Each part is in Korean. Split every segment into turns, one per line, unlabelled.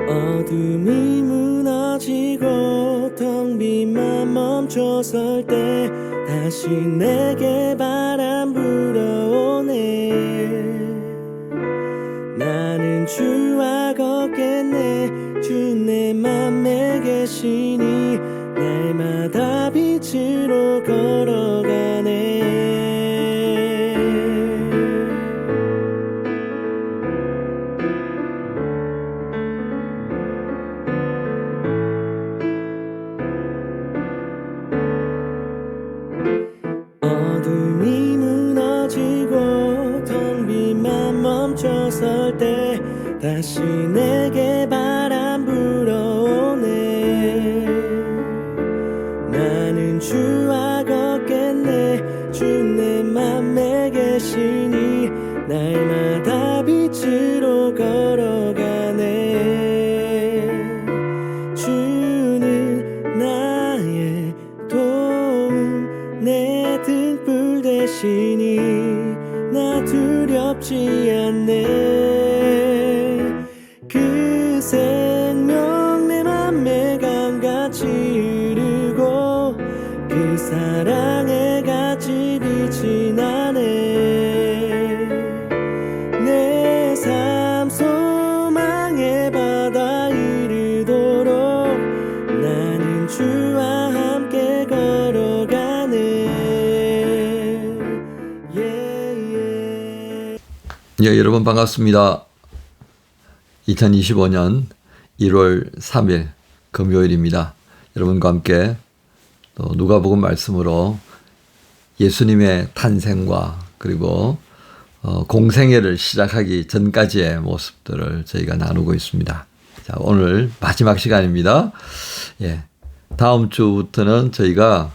어둠이 무너지고 텅 빈 맘 멈춰설 때 다시 내게 바람 불어오네. 나는 주와 걷겠네. 주 내 맘에 계시니 날마다 빛으로 걸어가네. 어둠이 무너지고 텅 빈 맘 멈춰설 때 다시 내게 바람 불어오네. 나는 주와 걷겠네. 주 내 맘에 계시니 날마다 빛으로 걸어가네. 주는 나의 도움, 내 등불 되시니 나 두렵지 않네. 그 생명 내 맘에 강같이 흐르고 그 사랑에 같이 빛이 나네. 내 삶 소망의 바다 이르도록 나는 주와 함께 걸어가네.
예, 여러분 반갑습니다. 2025년 1월 3일 금요일입니다. 여러분과 함께 또 누가복음 말씀으로 예수님의 탄생과 그리고 공생애를 시작하기 전까지의 모습들을 저희가 나누고 있습니다. 자, 오늘 마지막 시간입니다. 예, 다음 주부터는 저희가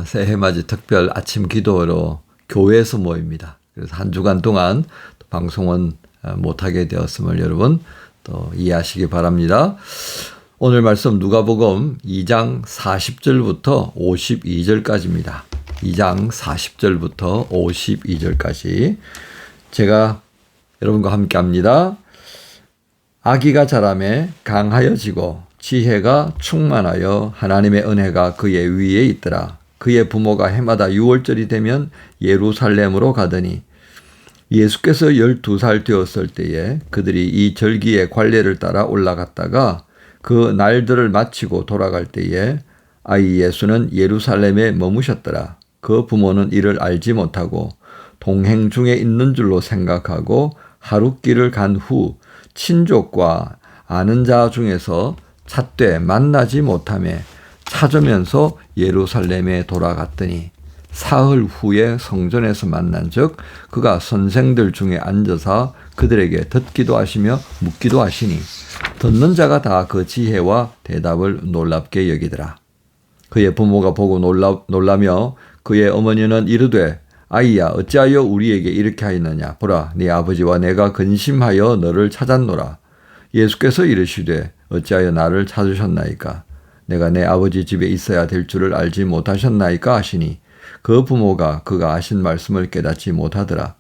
새해맞이 특별 아침 기도로 교회에서 모입니다. 그래서 한 주간 동안 방송은 못하게 되었음을 여러분 또 이해하시기 바랍니다. 오늘 말씀 누가복음 2장 40절부터 52절까지입니다. 2장 40절부터 52절까지 제가 여러분과 함께 합니다. 아기가 자라매 강하여지고 지혜가 충만하여 하나님의 은혜가 그의 위에 있더라. 그의 부모가 해마다 6월절이 되면 예루살렘으로 가더니 예수께서 12살 되었을 때에 그들이 이 절기의 관례를 따라 올라갔다가 그 날들을 마치고 돌아갈 때에 아이 예수는 예루살렘에 머무셨더라. 그 부모는 이를 알지 못하고 동행 중에 있는 줄로 생각하고 하룻길을 간 후 친족과 아는 자 중에서 찾되 만나지 못하매 찾으면서 예루살렘에 돌아갔더니 사흘 후에 성전에서 만난 즉 그가 선생들 중에 앉아서 그들에게 듣기도 하시며 묻기도 하시니 듣는 자가 다 그 지혜와 대답을 놀랍게 여기더라. 그의 부모가 보고 놀라며 그의 어머니는 이르되 아이야 어찌하여 우리에게 이렇게 하였느냐. 보라 네 아버지와 내가 근심하여 너를 찾았노라. 예수께서 이르시되 어찌하여 나를 찾으셨나이까. 내가 내 아버지 집에 있어야 될 줄을 알지 못하셨나이까 하시니 그 부모가 그가 하신 말씀을 깨닫지 못하더라.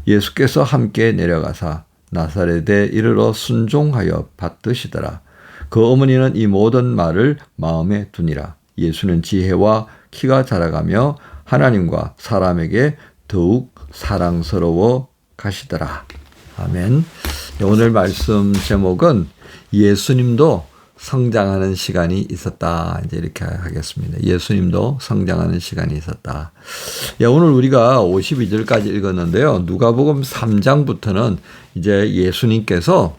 예수께서 함께 내려가사 나사렛에 이르러 순종하여 받드시더라. 그 어머니는 이 모든 말을 마음에 두니라. 예수는 지혜와 키가 자라가며 하나님과 사람에게 더욱 사랑스러워 가시더라. 아멘. 오늘 말씀 제목은 예수님도 성장하는 시간이 있었다. 이제 이렇게 하겠습니다. 예수님도 성장하는 시간이 있었다. 오늘 우리가 52절까지 읽었는데요. 누가복음 3장부터는 이제 예수님께서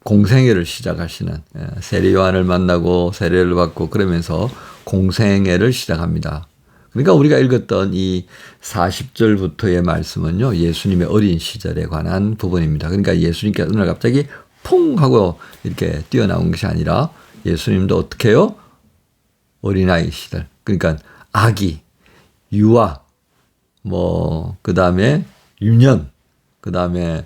공생애를 시작하시는 세례 요한을 만나고 세례를 받고 그러면서 공생애를 시작합니다. 그러니까 우리가 읽었던 이 40절부터의 말씀은요. 예수님의 어린 시절에 관한 부분입니다. 그러니까 예수님께서 오늘 갑자기 퐁 하고 이렇게 뛰어나온 것이 아니라 예수님도 어떻게 해요? 어린아이 시절. 그러니까 아기, 유아, 그 다음에 유년, 그 다음에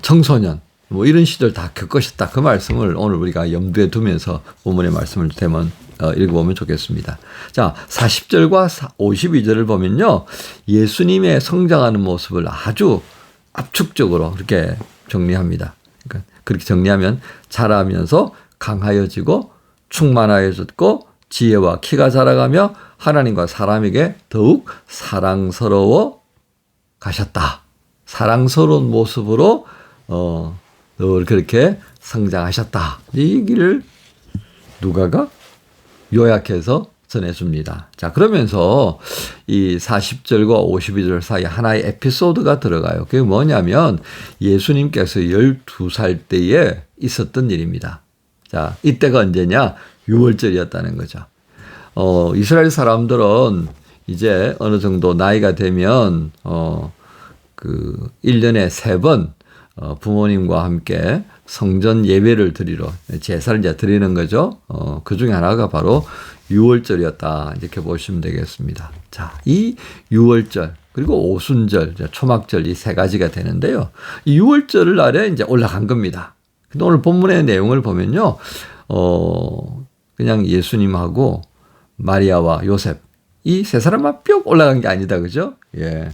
청소년, 이런 시절 다 겪으셨다. 그 말씀을 오늘 우리가 염두에 두면서 본문의 말씀을 읽어보면 좋겠습니다. 자, 40절과 52절을 보면요. 예수님의 성장하는 모습을 아주 압축적으로 이렇게 정리합니다. 그러니까 그렇게 정리하면 자라면서 강하여지고 충만하여졌고 지혜와 키가 자라가며 하나님과 사람에게 더욱 사랑스러워 가셨다. 사랑스러운 모습으로 늘 그렇게 성장하셨다. 이 얘기를 누가가 요약해서 전해줍니다. 자, 그러면서 이 40절과 52절 사이에 하나의 에피소드가 들어가요. 그게 뭐냐면 예수님께서 12살 때에 있었던 일입니다. 자, 이때가 언제냐? 6월절이었다는 거죠. 이스라엘 사람들은 이제 어느 정도 나이가 되면, 1년에 3번, 부모님과 함께 성전 예배를 드리러 제사를 이제 드리는 거죠. 그 중에 하나가 바로 6월절이었다. 이렇게 보시면 되겠습니다. 자, 이 6월절, 그리고 오순절, 초막절 이 세 가지가 되는데요. 이 6월절 날에 이제 올라간 겁니다. 근데 오늘 본문의 내용을 보면요. 그냥 예수님하고 마리아와 요셉, 이 세 사람만 뿅 올라간 게 아니다. 그죠? 예.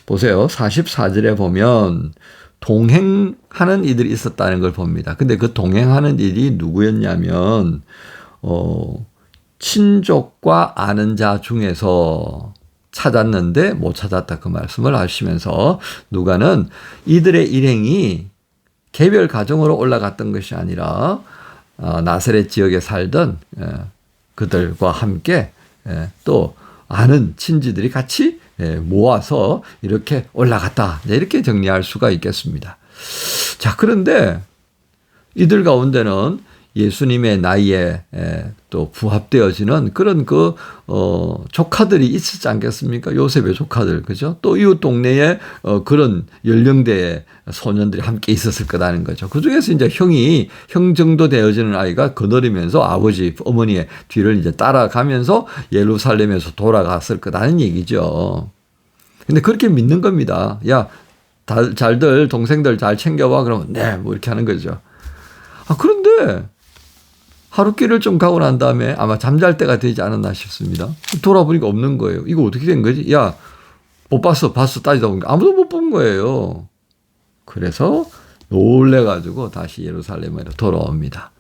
보세요. 44절에 보면 동행하는 이들이 있었다는 걸 봅니다. 근데 그 동행하는 이들이 누구였냐면, 친족과 아는 자 중에서 찾았는데 못 찾았다. 그 말씀을 하시면서 누가는 이들의 일행이 개별 가정으로 올라갔던 것이 아니라 나사렛 지역에 살던 그들과 함께 또 아는 친지들이 같이 모아서 이렇게 올라갔다. 이렇게 정리할 수가 있겠습니다. 자, 그런데 이들 가운데는 예수님의 나이에 또 부합되어지는 그런 조카들이 있었지 않겠습니까? 요셉의 조카들, 그죠? 또 이웃 동네에 그런 연령대의 소년들이 함께 있었을 거라는 거죠. 그 중에서 이제 형 정도 되어지는 아이가 거느리면서 아버지, 어머니의 뒤를 이제 따라가면서 예루살렘에서 돌아갔을 거라는 얘기죠. 근데 그렇게 믿는 겁니다. 야, 잘들, 동생들 잘 챙겨와. 그러면, 네, 뭐 이렇게 하는 거죠. 그런데 하루길을 좀 가고 난 다음에 아마 잠잘 때가 되지 않았나 싶습니다. 돌아보니까 없는 거예요. 이거 어떻게 된 거지? 야, 못 봤어 따지다 보니까 아무도 못 본 거예요. 그래서 놀래가지고 다시 예루살렘으로 돌아옵니다.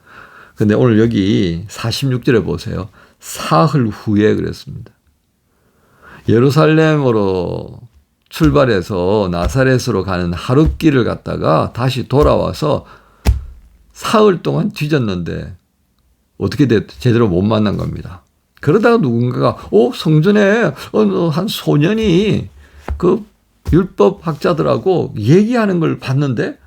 근데 오늘 여기 46절에 보세요. 사흘 후에 그랬습니다. 예루살렘으로 출발해서 나사렛으로 가는 하루길을 갔다가 다시 돌아와서 사흘 동안 뒤졌는데 어떻게 제대로 못 만난 겁니다. 그러다가 누군가가 성전에 한 소년이 그 율법 학자들하고 얘기하는 걸 봤는데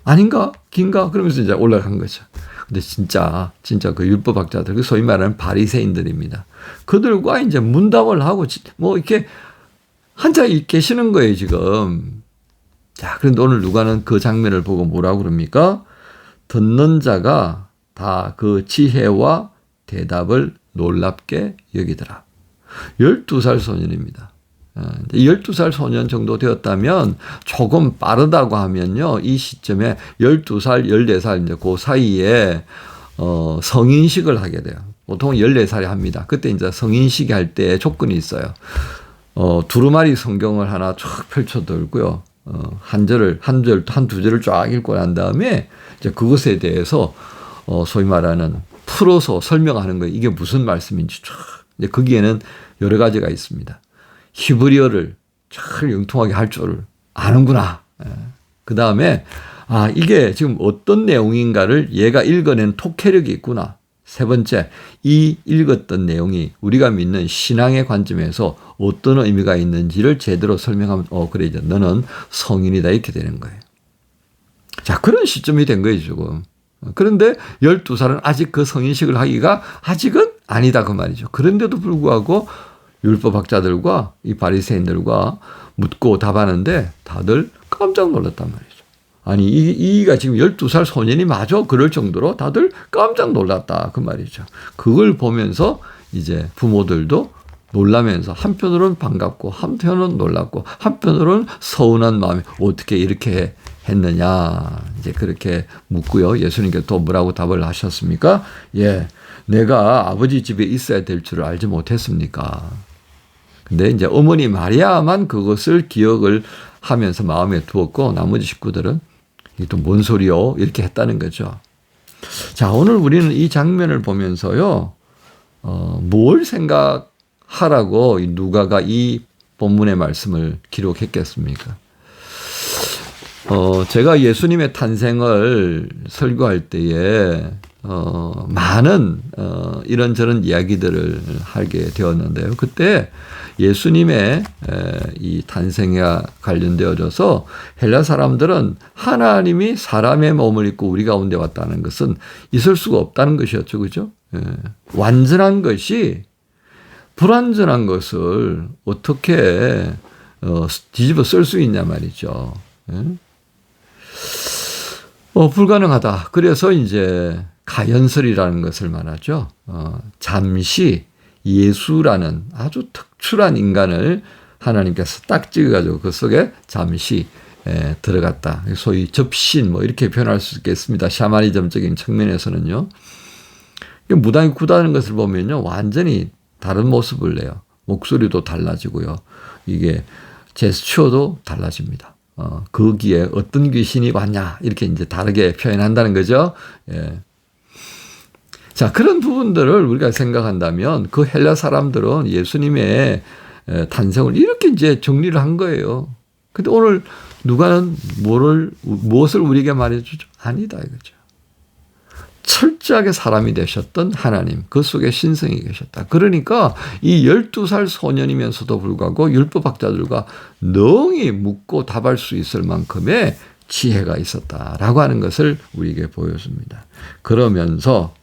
아닌가? 긴가? 그러면서 이제 올라간 거죠. 근데 진짜 그 율법 학자들, 그 소위 말하는 바리새인들입니다. 그들과 이제 문답을 하고 뭐 이렇게 앉아 계시는 거예요, 지금. 자, 그런데 오늘 누가는 그 장면을 보고 뭐라고 그럽니까? 듣는 자가 다 그 지혜와 대답을 놀랍게 여기더라. 12살 소년입니다. 12살 소년 정도 되었다면 조금 빠르다고 하면요. 이 시점에 12살, 14살 이제 그 사이에 성인식을 하게 돼요. 보통 14살에 합니다. 그때 이제 성인식이 할 때 조건이 있어요. 두루마리 성경을 하나 쫙 펼쳐 들고요. 한두 절을 쫙 읽고 난 다음에 이제 그것에 대해서 소위 말하는 풀어서 설명하는 거예요. 이게 무슨 말씀인지 쫙. 이제 거기에는 여러 가지가 있습니다. 히브리어를 잘 영통하게 할 줄 아는구나. 그 다음에 이게 지금 어떤 내용인가를 얘가 읽어낸 독해력이 있구나. 세 번째, 이 읽었던 내용이 우리가 믿는 신앙의 관점에서 어떤 의미가 있는지를 제대로 설명하면 그래 이제 너는 성인이다 이렇게 되는 거예요. 자, 그런 시점이 된 거예요 지금. 그런데 12살은 아직 그 성인식을 하기가 아직은 아니다 그 말이죠. 그런데도 불구하고 율법학자들과 이 바리새인들과 묻고 답하는데 다들 깜짝 놀랐단 말이죠. 아니 이가 지금 12살 소년이 맞아? 그럴 정도로 다들 깜짝 놀랐다 그 말이죠. 그걸 보면서 이제 부모들도 놀라면서 한편으로는 반갑고 한편으로는 놀랐고 한편으로는 서운한 마음이 어떻게 이렇게 했느냐 이제 그렇게 묻고요. 예수님께서 또 뭐라고 답을 하셨습니까? 예, 내가 아버지 집에 있어야 될 줄을 알지 못했습니까? 근데 이제 어머니 마리아만 그것을 기억을 하면서 마음에 두었고 나머지 식구들은 이게 또 뭔 소리요? 이렇게 했다는 거죠. 자, 오늘 우리는 이 장면을 보면서요, 뭘 생각하라고 누가가 이 본문의 말씀을 기록했겠습니까? 제가 예수님의 탄생을 설교할 때에 많은 이런저런 이야기들을 하게 되었는데요. 그때 예수님의 이 탄생에 관련되어져서 헬라 사람들은 하나님이 사람의 몸을 입고 우리 가운데 왔다는 것은 있을 수가 없다는 것이었죠. 그죠? 완전한 것이 불완전한 것을 어떻게 뒤집어 쓸 수 있냐 말이죠. 불가능하다. 그래서 이제 가연설이라는 것을 말하죠. 잠시 예수라는 아주 특출한 인간을 하나님께서 딱 찍어가지고 그 속에 잠시 들어갔다. 소위 접신 뭐 이렇게 표현할 수 있겠습니다. 샤머니즘적인 측면에서는요. 무당이 구다는 것을 보면요. 완전히 다른 모습을 내요. 목소리도 달라지고요. 이게 제스처도 달라집니다. 거기에 어떤 귀신이 왔냐 이렇게 이제 다르게 표현한다는 거죠. 예. 자, 그런 부분들을 우리가 생각한다면 그 헬라 사람들은 예수님의 탄생을 이렇게 이제 정리를 한 거예요. 근데 오늘 누가는 무엇을 우리에게 말해주죠? 아니다 이거죠. 철저하게 사람이 되셨던 하나님, 그 속에 신성이 계셨다. 그러니까 이 12살 소년이면서도 불구하고 율법학자들과 능히 묻고 답할 수 있을 만큼의 지혜가 있었다라고 하는 것을 우리에게 보여줍니다. 그러면서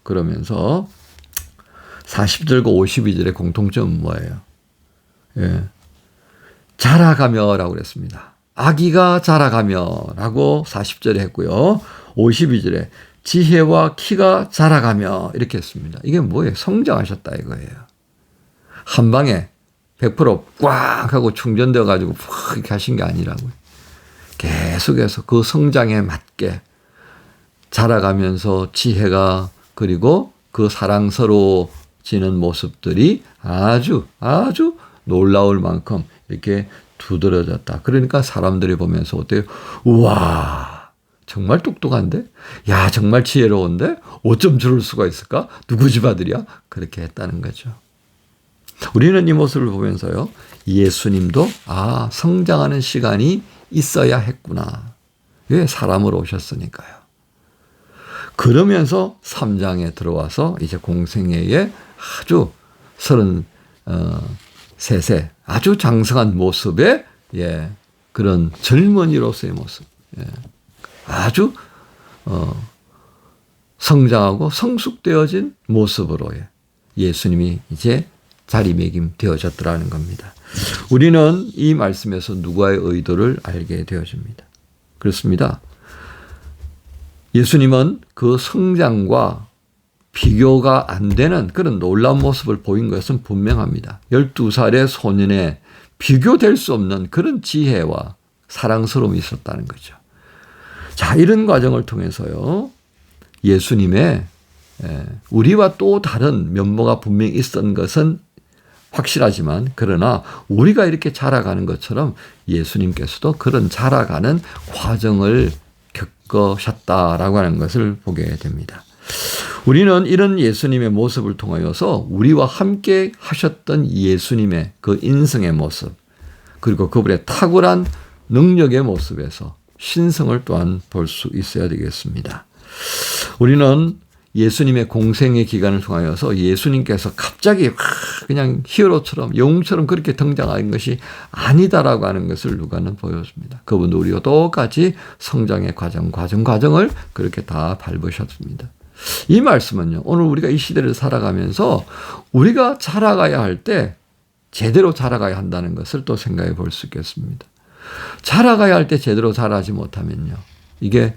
40절과 52절의 공통점은 뭐예요? 예. 자라가며라고 그랬습니다. 아기가 자라가며라고 40절에 했고요. 52절에 지혜와 키가 자라가며 이렇게 했습니다. 이게 뭐예요? 성장하셨다 이거예요. 한 방에 100%꽉 하고 충전되어 가지고 푹 이렇게 하신 게 아니라고요. 계속해서 그 성장에 맞게 자라가면서 지혜가 그리고 그 사랑스러워지는 모습들이 아주 놀라울 만큼 이렇게 두드러졌다. 그러니까 사람들이 보면서 어때요? 우와, 정말 똑똑한데? 야, 정말 지혜로운데? 어쩜 저럴 수가 있을까? 누구 집 아들이야? 그렇게 했다는 거죠. 우리는 이 모습을 보면서요. 예수님도 성장하는 시간이 있어야 했구나. 왜? 사람으로 오셨으니까요. 그러면서 3장에 들어와서 이제 공생애의 아주 33세 아주 장성한 모습의 그런 젊은이로서의 모습. 아주 성장하고 성숙되어진 모습으로 예수님이 이제 자리매김되어졌더라는 겁니다. 우리는 이 말씀에서 누가의 의도를 알게 되어집니다. 그렇습니다. 예수님은 그 성장과 비교가 안 되는 그런 놀라운 모습을 보인 것은 분명합니다. 12살의 소년에 비교될 수 없는 그런 지혜와 사랑스러움이 있었다는 거죠. 자, 이런 과정을 통해서요. 예수님의 우리와 또 다른 면모가 분명히 있었던 것은 확실하지만 그러나 우리가 이렇게 자라가는 것처럼 예수님께서도 그런 자라가는 과정을 겪으셨다라고 하는 것을 보게 됩니다. 우리는 이런 예수님의 모습을 통하여서 우리와 함께 하셨던 예수님의 그 인성의 모습 그리고 그분의 탁월한 능력의 모습에서 신성을 또한 볼 수 있어야 되겠습니다. 우리는 예수님의 공생의 기간을 통하여서 예수님께서 갑자기 그냥 히어로처럼 영웅처럼 그렇게 등장하는 것이 아니다라고 하는 것을 누가는 보여줍니다. 그분도 우리와 똑같이 성장의 과정을 그렇게 다 밟으셨습니다. 이 말씀은요. 오늘 우리가 이 시대를 살아가면서 우리가 자라가야 할 때 제대로 자라가야 한다는 것을 또 생각해 볼 수 있겠습니다. 자라가야 할 때 제대로 자라지 못하면요. 이게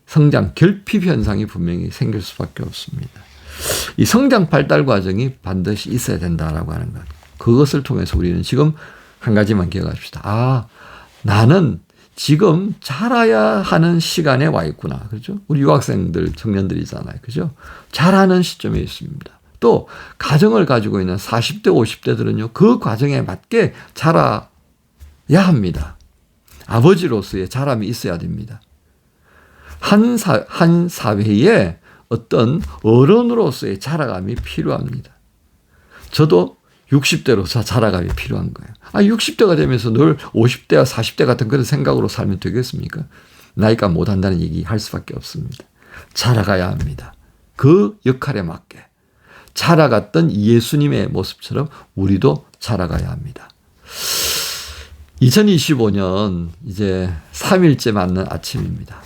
성장 결핍 현상이 분명히 생길 수밖에 없습니다. 이 성장 발달 과정이 반드시 있어야 된다라고 하는 것. 그것을 통해서 우리는 지금 한 가지만 기억합시다. 나는 지금 자라야 하는 시간에 와 있구나. 그렇죠? 우리 유학생들, 청년들이잖아요. 그죠? 자라는 시점에 있습니다. 또 가정을 가지고 있는 40대, 50대들은요. 그 과정에 맞게 자라야 합니다. 아버지로서의 자람이 있어야 됩니다. 한 사회에 어떤 어른으로서의 자라감이 필요합니다. 저도 60대로 자라감이 필요한 거예요. 60대가 되면서 늘 50대와 40대 같은 그런 생각으로 살면 되겠습니까? 나이가 못한다는 얘기 할 수밖에 없습니다. 자라가야 합니다. 그 역할에 맞게. 자라갔던 예수님의 모습처럼 우리도 자라가야 합니다. 2025년 이제 3일째 맞는 아침입니다.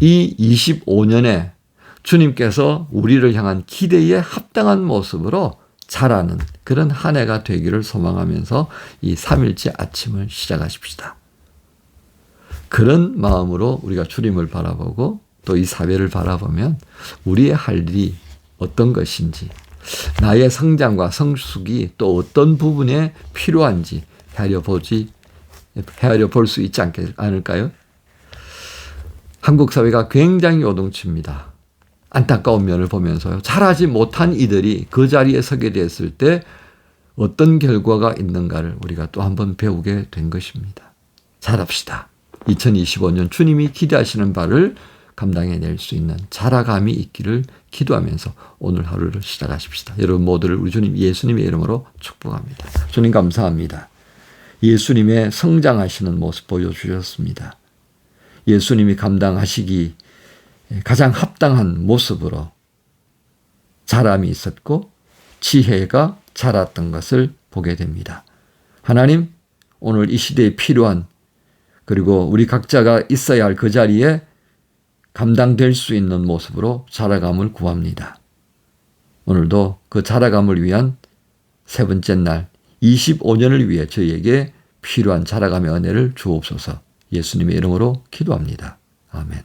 이 25년에 주님께서 우리를 향한 기대에 합당한 모습으로 자라는 그런 한 해가 되기를 소망하면서 이 3일째 아침을 시작하십시다. 그런 마음으로 우리가 주님을 바라보고 또 이 사회를 바라보면 우리의 할 일이 어떤 것인지, 나의 성장과 성숙이 또 어떤 부분에 필요한지 헤아려 볼 수 있지 않을까요? 한국 사회가 굉장히 요동칩니다. 안타까운 면을 보면서요. 잘하지 못한 이들이 그 자리에 서게 됐을 때 어떤 결과가 있는가를 우리가 또 한번 배우게 된 것입니다. 잘합시다. 2025년 주님이 기대하시는 바를 감당해낼 수 있는 자라감이 있기를 기도하면서 오늘 하루를 시작하십시다. 여러분 모두를 우리 주님 예수님의 이름으로 축복합니다. 주님 감사합니다. 예수님의 성장하시는 모습 보여주셨습니다. 예수님이 감당하시기 가장 합당한 모습으로 자람이 있었고 지혜가 자랐던 것을 보게 됩니다. 하나님, 오늘 이 시대에 필요한 그리고 우리 각자가 있어야 할 그 자리에 감당될 수 있는 모습으로 자라감을 구합니다. 오늘도 그 자라감을 위한 세 번째 날 25년을 위해 저희에게 필요한 자라감의 은혜를 주옵소서. 예수님의 이름으로 기도합니다. 아멘.